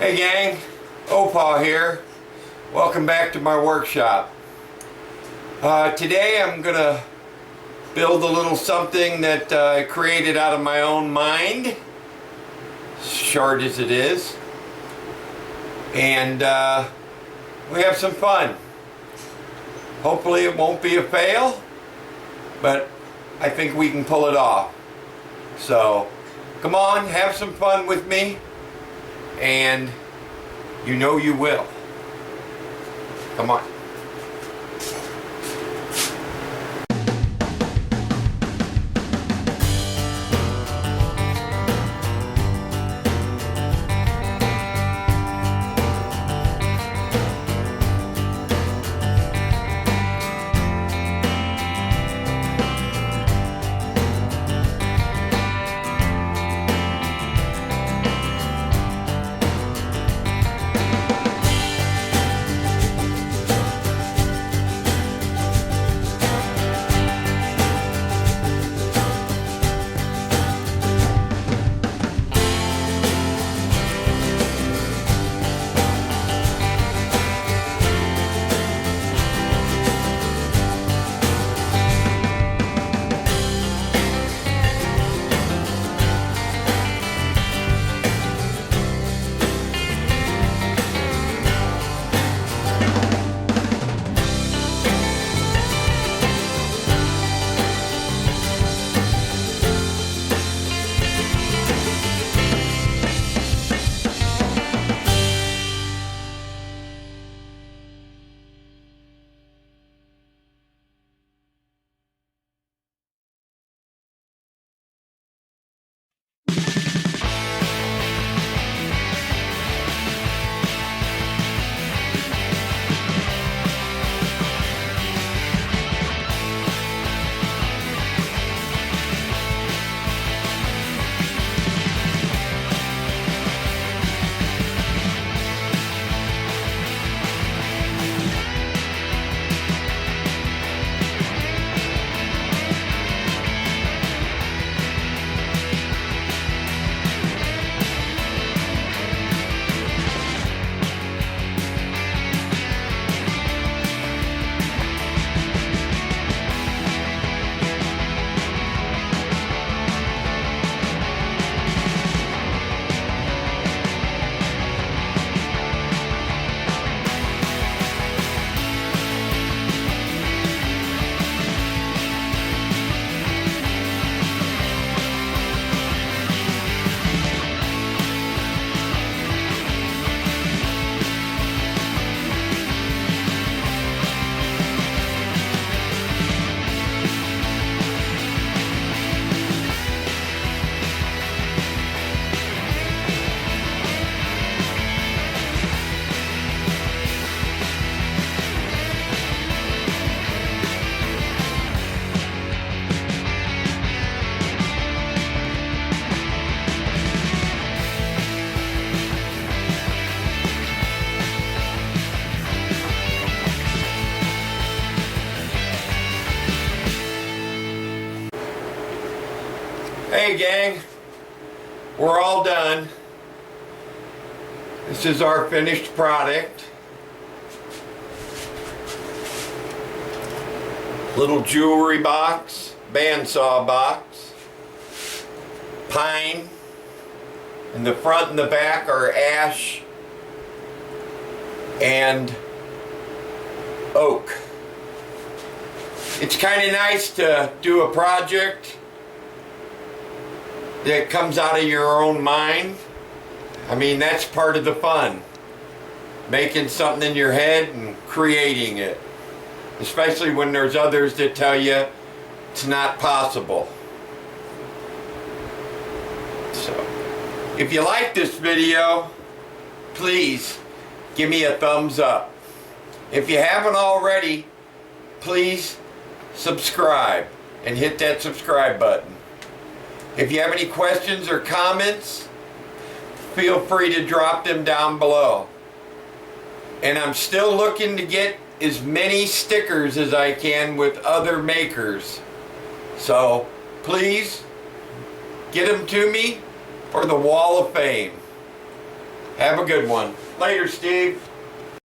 Hey gang, Opa here. Welcome back to my workshop. Today I'm gonna build a little something that I created out of my own mind, short as it is, and we have some fun. Hopefully it won't be a fail, but I think we can pull it off. So come on, have some fun with me, and you know you will. Come on. Hey gang, we're all done. This is our finished product. Little jewelry box, bandsaw box, pine, and the front and the back are ash and oak. It's kind of nice to do a project that comes out of your own mind. I mean, that's part of the fun. Making something in your head and creating it. Especially when there's others that tell you it's not possible. So, if you like this video, please give me a thumbs up. If you haven't already, please subscribe and hit that subscribe button. If you have any questions or comments, feel free to drop them down below. And I'm still looking to get as many stickers as I can with other makers. So please get them to me for the Wall of Fame. Have a good one. Later, Steve.